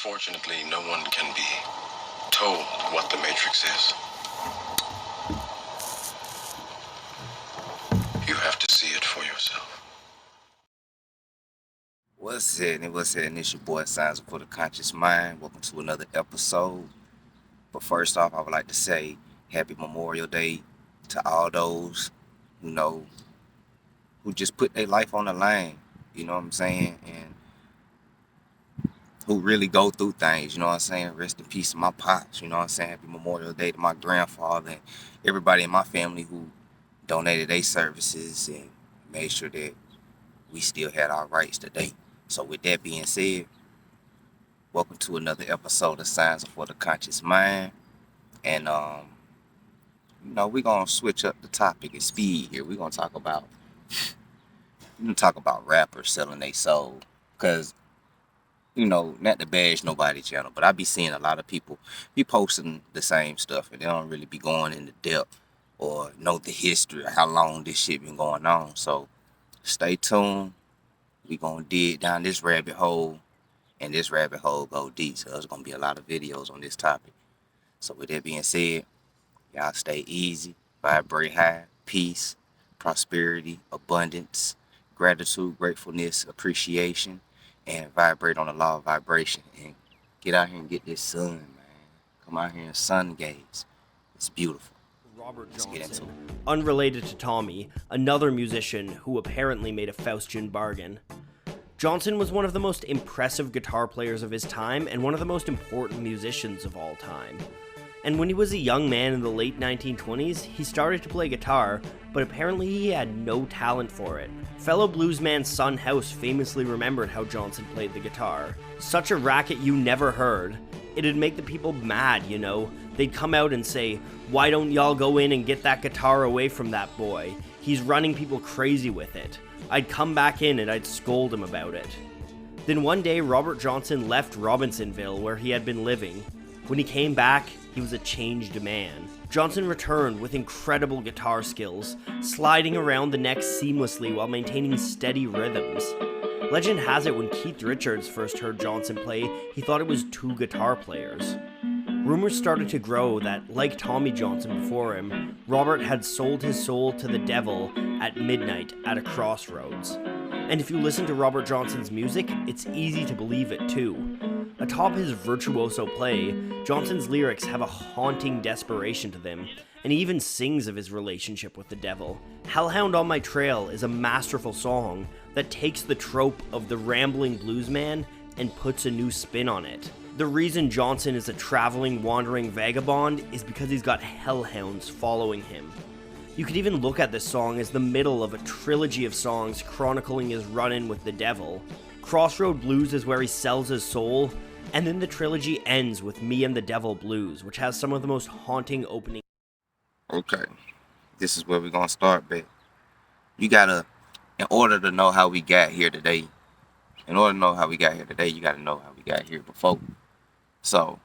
Unfortunately, no one can be told what the Matrix is. You have to see it for yourself. What's happening? What's happening? It's your boy Signs for the Conscious Mind. Welcome to another episode. But first off, I would like to say Happy Memorial Day to all those who just put their life on the line. You know what I'm saying? And who really go through things. You know what I'm saying? Rest in peace to my pops. You know what I'm saying? Happy Memorial Day to my grandfather and everybody in my family who donated their services and made sure that we still had our rights today. So with that being said, welcome to another episode of Signs for the Conscious Mind. And we're gonna switch up the topic at speed here. We're gonna talk about rappers selling their soul. Cause, not to bash nobody channel, but I be seeing a lot of people be posting the same stuff and they don't really be going into depth or know the history of how long this shit been going on. So stay tuned. We gonna dig down this rabbit hole, and this rabbit hole go deep. So there's gonna be a lot of videos on this topic. So with that being said, y'all stay easy, vibrate high, peace, prosperity, abundance, gratitude, gratefulness, appreciation, and vibrate on the law of vibration. And get out here and get this sun, man. Come out here and sun gaze. It's beautiful. Robert Let's get into Johnson, it. unrelated to Tommy, another musician who apparently made a Faustian bargain. Johnson was one of the most impressive guitar players of his time and one of the most important musicians of all time. And when he was a young man in the late 1920s, he started to play guitar, but apparently he had no talent for it. Fellow bluesman Son House famously remembered how Johnson played the guitar. Such a racket you never heard. It'd make the people mad, you know. They'd come out and say, "Why don't y'all go in and get that guitar away from that boy? He's running people crazy with it." I'd come back in and I'd scold him about it. Then one day, Robert Johnson left Robinsonville, where he had been living. When he came back, he was a changed man. Johnson returned with incredible guitar skills, sliding around the neck seamlessly while maintaining steady rhythms. Legend has it when Keith Richards first heard Johnson play, he thought it was two guitar players. Rumors started to grow that, like Tommy Johnson before him, Robert had sold his soul to the devil at midnight at a crossroads. And if you listen to Robert Johnson's music, it's easy to believe it too. Atop his virtuoso play, Johnson's lyrics have a haunting desperation to them, and he even sings of his relationship with the devil. Hellhound on My Trail is a masterful song that takes the trope of the rambling bluesman and puts a new spin on it. The reason Johnson is a traveling, wandering vagabond is because he's got hellhounds following him. You could even look at this song as the middle of a trilogy of songs chronicling his run-in with the devil. Crossroad Blues is where he sells his soul, and then the trilogy ends with Me and the Devil Blues, which has some of the most haunting openings. Okay, this is where we're gonna start, babe. You gotta, in order to know how we got here today, you gotta know how we got here before. So,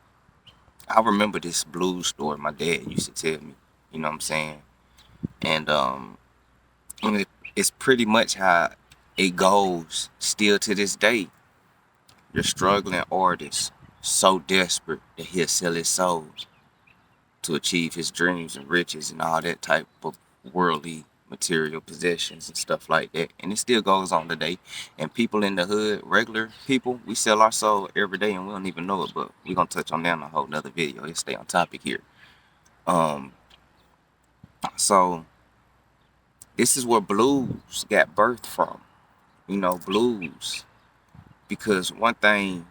I remember this blues story my dad used to tell me, you know what I'm saying? And it's pretty much how it goes still to this day. You're struggling artist, so desperate that he'll sell his soul to achieve his dreams and riches and all that type of worldly material possessions and stuff like that. And it still goes on today. And people in the hood, regular people, we sell our soul every day and we don't even know it, but we're gonna touch on that in a whole nother video. Let's stay on topic here. So this is where blues got birthed from. Blues. Because one thing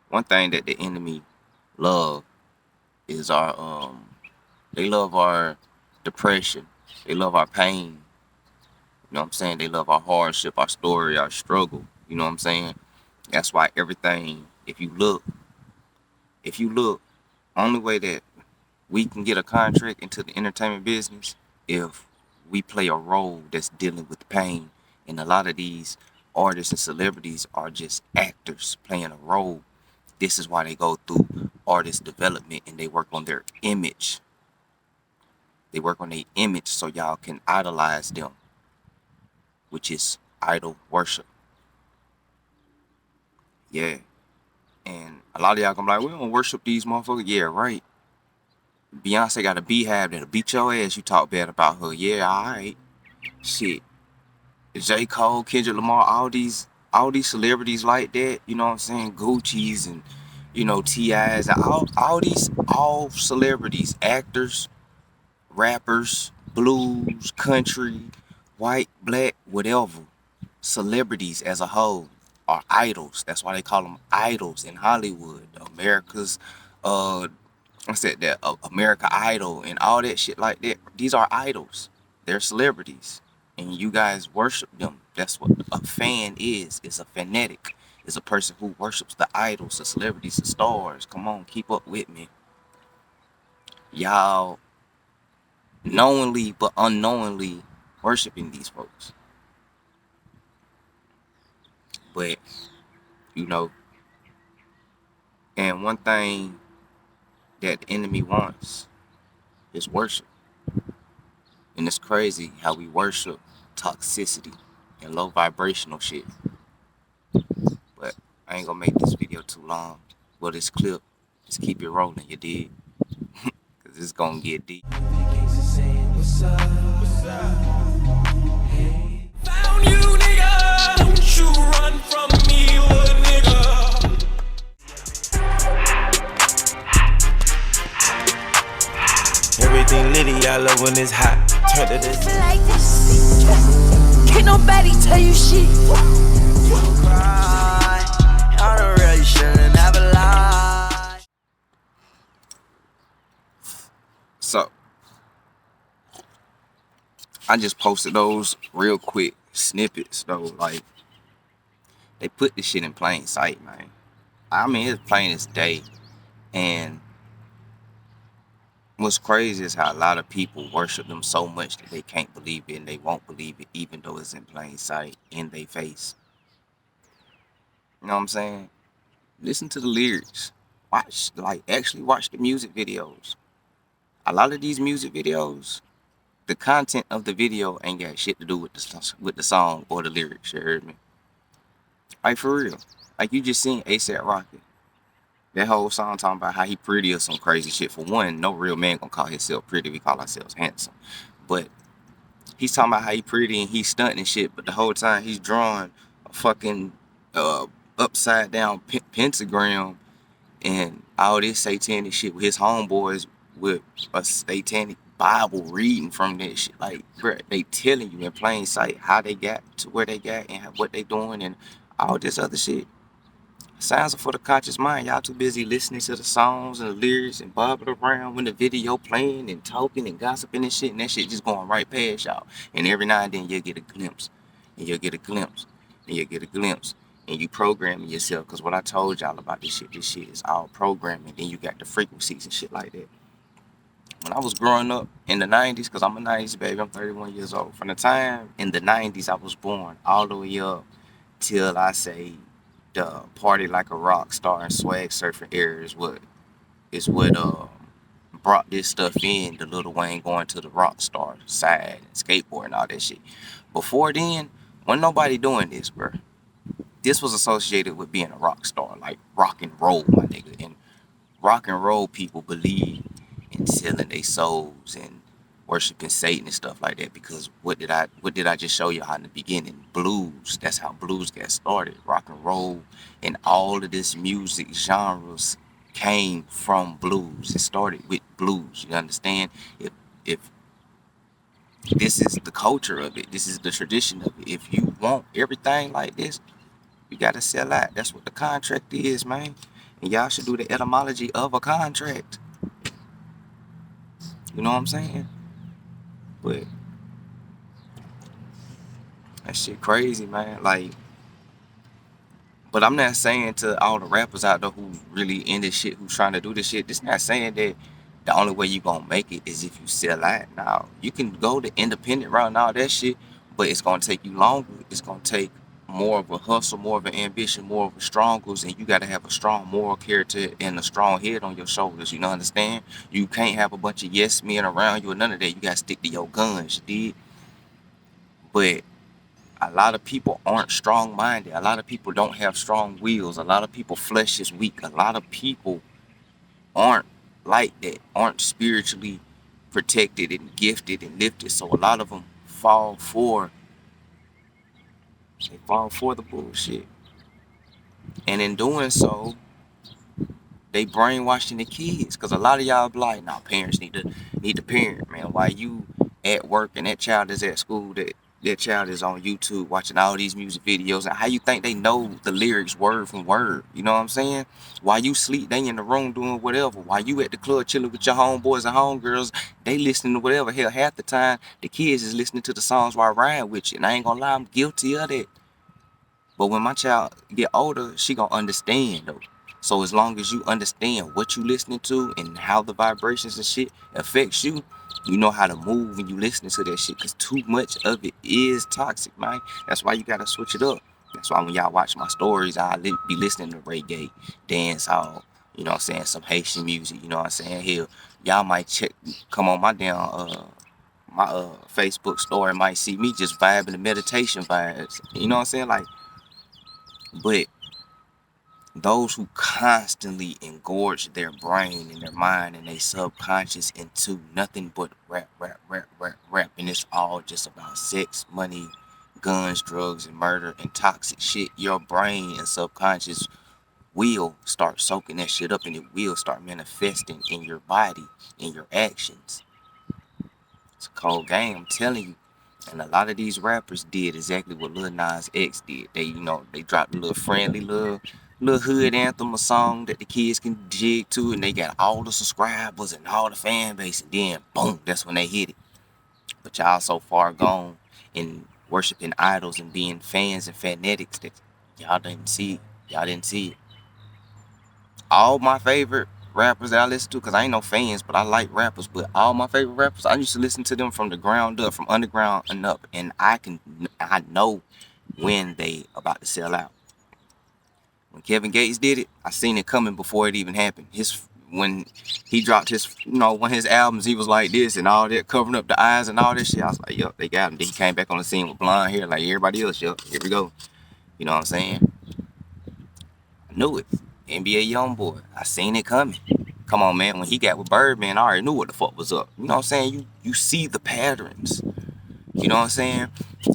that the enemy love is they love our depression. They love our pain. You know what I'm saying? They love our hardship, our story, our struggle. You know what I'm saying? That's why everything, if you look, only way that we can get a contract into the entertainment business if we play a role that's dealing with pain. And a lot of these artists and celebrities are just actors playing a role. This is why they go through artist development and they work on their image. They work on their image so y'all can idolize them, which is idol worship. Yeah. And A lot of y'all gonna be like, we don't worship these motherfuckers. Yeah, right. Beyonce got a beehive that'll beat your ass. You talk bad about her. Yeah, alright. Shit. J. Cole, Kendrick Lamar, all these celebrities like that, you know what I'm saying? Gucci's and, you know, T.I.'s and all celebrities, actors, rappers, blues, country, white, black, whatever. Celebrities as a whole are idols. That's why they call them idols in Hollywood. America's I said that America Idol and all that shit like that. These are idols. They're celebrities, and you guys worship them. That's what a fan is. It's a fanatic. It's a person who worships the idols, the celebrities, the stars. Come on, keep up with me. Y'all knowingly but unknowingly worshiping these folks. But you know, and one thing that the enemy wants is worship. And it's crazy how we worship toxicity and low vibrational shit. But I ain't gonna make this video too long. Well, this clip, just keep it rolling, you dig? Cause it's gonna get deep. Found you, nigga. Don't you run from me, little nigga. Everything litty, I love when it's hot. Turn to this. Like this. Can't nobody tell you shit. Cry. I don't really shouldn't have a lie. So, I just posted those real quick snippets though. Like, they put this shit in plain sight, man. I mean, it's plain as day. And what's crazy is how a lot of people worship them so much that they can't believe it and they won't believe it even though it's in plain sight in their face. You know what I'm saying? Listen to the lyrics. Actually watch the music videos. A lot of these music videos, the content of the video ain't got shit to do with the song or the lyrics, you heard me? Like, for real. Like, you just seen A$AP Rocky. That whole song talking about how he pretty or some crazy shit. For one, no real man gonna call himself pretty. We call ourselves handsome. But he's talking about how he pretty and he's stunting and shit. But the whole time he's drawing a fucking upside down pentagram and all this satanic shit with his homeboys with a satanic Bible reading from that shit. Like, bruh, they telling you in plain sight how they got to where they got and what they doing and all this other shit. Sounds are for the conscious mind. Y'all too busy listening to the songs and the lyrics and bobbing around when the video playing and talking and gossiping and shit, and that shit just going right past y'all. And every now and then you'll get a glimpse, and you'll get a glimpse, and you'll get a glimpse, and you programming yourself. Cause what I told y'all about this shit is all programming. Then you got the frequencies and shit like that. When I was growing up in the 90s, cause I'm a 90s baby, I'm 31 years old. From the time in the 90s I was born all the way up till I say the Party Like a Rock Star and Swag Surfing era is what brought this stuff in, the Lil Wayne going to the rock star side and skateboard and all that shit. Before then, wasn't nobody doing this, bro. This was associated with being a rock star, like rock and roll, my nigga. And rock and roll people believe in selling their souls and worshiping Satan and stuff like that. Because what did I just show you how in the beginning? Blues. That's how blues got started. Rock and roll and all of this music genres came from blues. It started with blues. You understand? If this is the culture of it, this is the tradition of it. If you want everything like this, you gotta sell out. That's what the contract is, man. And y'all should do the etymology of a contract. You know what I'm saying? But that shit crazy, man. Like, but I'm not saying to all the rappers out there who really in this shit, who's trying to do this shit, this not saying that the only way you gonna make it is if you sell out. Now, you can go the independent route and all that shit, but it's gonna take you longer. It's gonna take more of a hustle, more of an ambition, more of a struggles, and you gotta have a strong moral character and a strong head on your shoulders. You know, understand? You can't have a bunch of yes men around you or none of that. You gotta stick to your guns, you dig? But a lot of people aren't strong-minded. A lot of people don't have strong wills. A lot of people flesh is weak. A lot of people aren't like that, aren't spiritually protected and gifted and lifted. So a lot of them fall for the bullshit. And in doing so, they brainwashing the kids. Cause a lot of y'all be like, nah, parents need to parent, man. While you at work and that child is at school, that child is on YouTube watching all these music videos. And how you think they know the lyrics word from word? You know what I'm saying? While you sleep, they in the room doing whatever. While you at the club chilling with your homeboys and homegirls, they listening to whatever. Hell, half the time, the kids is listening to the songs while riding with you. And I ain't gonna lie, I'm guilty of that. But when my child get older, she gonna understand though. So as long as you understand what you listening to and how the vibrations and shit affects you, you know how to move when you listening to that shit. Cause too much of it is toxic, man. That's why you gotta switch it up. That's why when y'all watch my stories, I'll be listening to reggae, dancehall, you know what I'm saying, some Haitian music, you know what I'm saying. Hell, y'all might come on my damn Facebook story, might see me just vibing the meditation vibes. You know what I'm saying? Like, but those who constantly engorge their brain and their mind and their subconscious into nothing but rap, and it's all just about sex, money, guns, drugs, and murder and toxic shit, your brain and subconscious will start soaking that shit up, and it will start manifesting in your body, in your actions. It's a cold game, I'm telling you. And a lot of these rappers did exactly what Lil Nas X did. They, they dropped a little friendly little hood anthem, a song that the kids can jig to, and they got all the subscribers and all the fan base, and then boom, that's when they hit it. But y'all so far gone in worshiping idols and being fans and fanatics that y'all didn't see it. Y'all didn't see it. All my favorite rappers that I listen to, because I ain't no fans, but I like rappers, but all my favorite rappers, I used to listen to them from the ground up, from underground and up, and I know when they about to sell out. When Kevin Gates did it, I seen it coming before it even happened. When he dropped his, one of his albums, he was like this and all that, covering up the eyes and all that shit. I was like, yup, they got him. Then he came back on the scene with blonde hair like everybody else. Yup, here we go. You know what I'm saying? I knew it. NBA Youngboy, I seen it coming. Come on, man. When he got with Birdman, I already knew what the fuck was up. You know what I'm saying? You see the patterns. You know what I'm saying?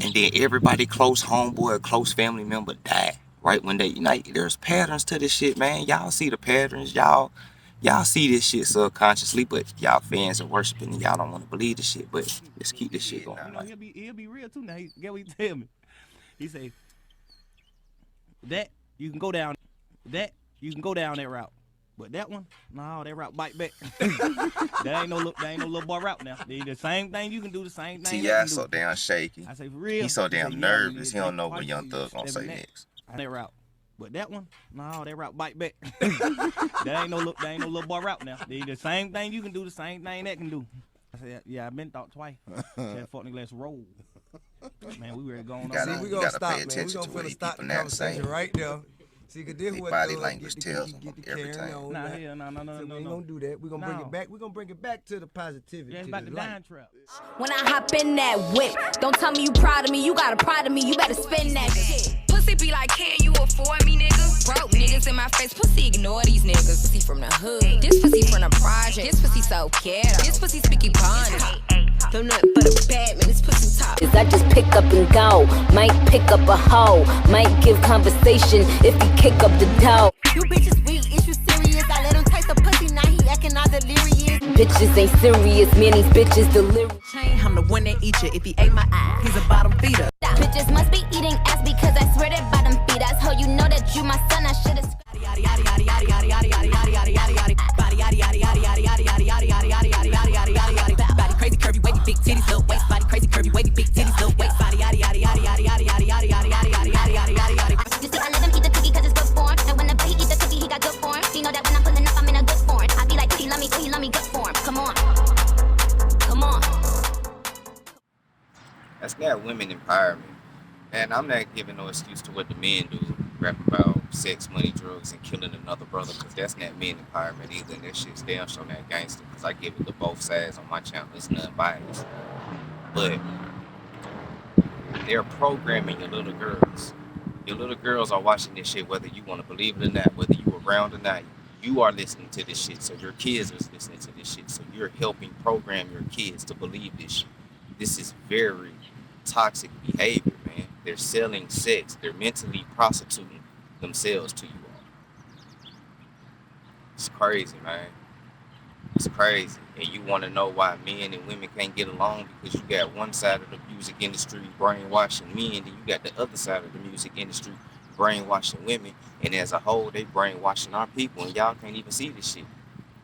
And then everybody close homeboy, close family member die. Right when they unite, there's patterns to this shit, man. Y'all see the patterns. Y'all see this shit subconsciously, but y'all fans are worshiping and y'all don't want to believe this shit. But let's keep this shit going. He'll be real too now. Get what he tell me. He say that you can go down that route. But that one, no, that route bite back. that ain't no little boy route now. The same thing you can do, the same thing. T.I. so damn shaky. I say for real. He's so damn nervous. He don't know what Young Thug gonna say next. That route. But that one, no, that route bite back. that ain't no little boy route now. The same thing you can do, the same thing that can do. I said, yeah, I've been thought twice. That fuck nigga, let's roll. Man, we ready going on. See, we gonna stop, man. We gonna stop the conversation right there. See, cause this what body language tells get the every carrying time. on. Nah, hell, no. So we ain't gonna do that. We're gonna bring it back. We're gonna bring it back to the positivity. Yeah, it's to about the the light. dime trap. When I hop in that whip, don't tell me you proud of me. You got a pride of me. You better spin that shit. Pussy be like, can you afford me, nigga? Broke niggas in my face. Pussy ignore these niggas. Pussy from the hood. This pussy from the project. This pussy so ghetto. This pussy speaking bondage. Don't know it but a bad man. This pussy top. I just pick up and go. Might pick up a hoe. Might give conversation if he kick up the dough. You bitches weak. Is you serious? I let him taste the pussy. Now he acting all delirious. Bitches ain't serious, man, these bitches delirious. I'm the one that eat you. If he ate my eye, he's a bottom feeder. Bitches must be eating ass because I swear that bottom feed us. How you know that you my son? I should've. Body crazy curvy, weighty, big titties, little waist. Body crazy curvy, weighty, big titties, little waist. Body yada yada yada yada yada yada yada yada yada yada yada yada yada. You see, I let him eat the cookie cause it's good for him. And when the he eat the cookie, he got good form. He know that when I'm pulling up, I'm in a good form. I be like, he love me, good form. Come on. That's that women empowerment. And I'm not giving no excuse to what the men do. Rap about sex, money, drugs, and killing another brother, because that's not men empowerment either. And that shit's damn sure not gangster, because I give it to both sides on my channel. It's none biased. But They're programming your little girls. Your little girls are watching this shit, whether you want to believe it or not, whether you around or not. You are listening to this shit, so your kids are listening to this shit. So you're helping program your kids to believe this shit. This is very toxic behavior, man. They're selling sex. They're mentally prostituting themselves to you all. It's crazy, man. It's crazy. And you want to know why men and women can't get along, because you got one side of the music industry brainwashing men, then you got the other side of the music industry brainwashing women, and as a whole they brainwashing our people, and y'all can't even see this shit.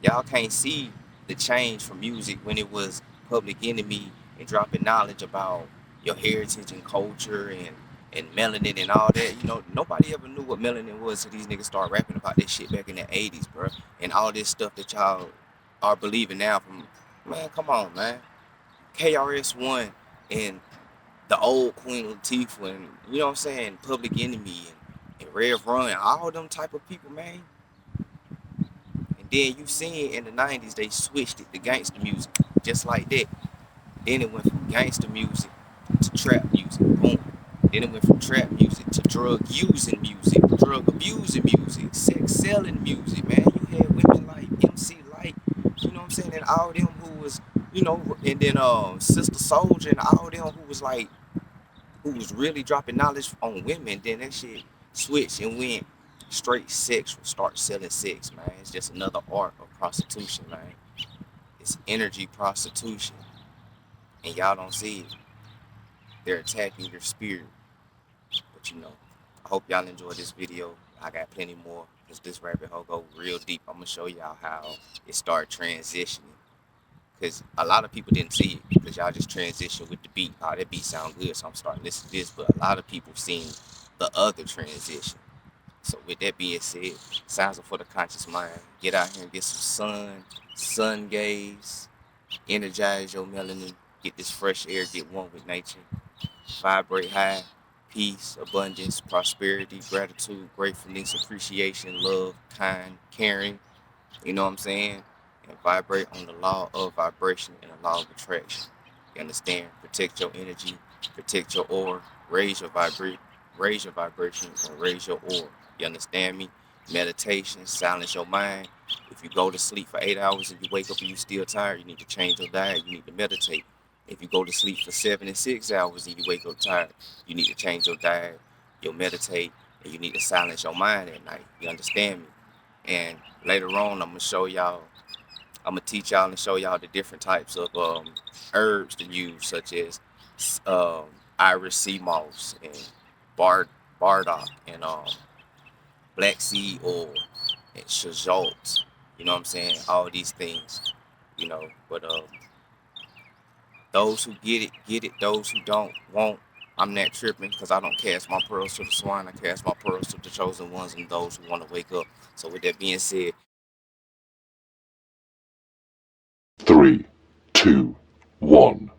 Y'all can't see the change from music when it was Public Enemy and dropping knowledge about your heritage and culture and melanin and all that. You know, nobody ever knew what melanin was until these niggas started rapping about this shit back in the 80s, bro. And all this stuff that y'all are believing now from, man, come on, man. KRS-One and the old Queen Latifah and, you know what I'm saying, Public Enemy and Rev Run, all them type of people, man. And then you seen in the 90s, they switched it to gangster music, just like that. Then it went from gangster music to trap music, boom. Then it went from trap music to drug using music, drug abusing music, sex selling music, man. You had women like MC Lyte, you know what I'm saying, and all them who was, you know, and then Sister Soldier and all them who was like, who was really dropping knowledge on women. Then that shit switched and went straight sexual, start selling sex, man. It's just another art of prostitution, man. It's energy prostitution, and y'all don't see it. They're attacking your spirit. But you know, I hope y'all enjoyed this video. I got plenty more, because this rabbit hole go real deep. I'm gonna show y'all how it started transitioning, because a lot of people didn't see it, because y'all just transition with the beat. Oh, that beat sound good, so I'm starting to listen to this. But a lot of people seen the other transition. So with that being said, sounds are for the conscious mind. Get out here and get some sun gaze, energize your melanin, get this fresh air, get one with nature, vibrate high, peace, abundance, prosperity, gratitude, gratefulness, appreciation, love, kind, caring, you know what I'm saying? And vibrate on the law of vibration and the law of attraction. You understand? Protect your energy, protect your aura, raise your vibration, and raise your aura. You understand me? Meditation, silence your mind. If you go to sleep for 8 hours and you wake up and you still tired, you need to change your diet. You need to meditate. If you go to sleep for 7 and 6 hours and you wake up tired, you need to change your diet, you'll meditate, and you need to silence your mind at night. You understand me? And later on, I'm gonna teach y'all and show y'all the different types of herbs to use, such as Irish sea moss and bardock and black seed oil and shazalt. You know what I'm saying? All these things, you know. But those who get it. Those who don't, won't. I'm not tripping, because I don't cast my pearls to the swine. I cast my pearls to the chosen ones and those who want to wake up. So with that being said, 3, 2, 1.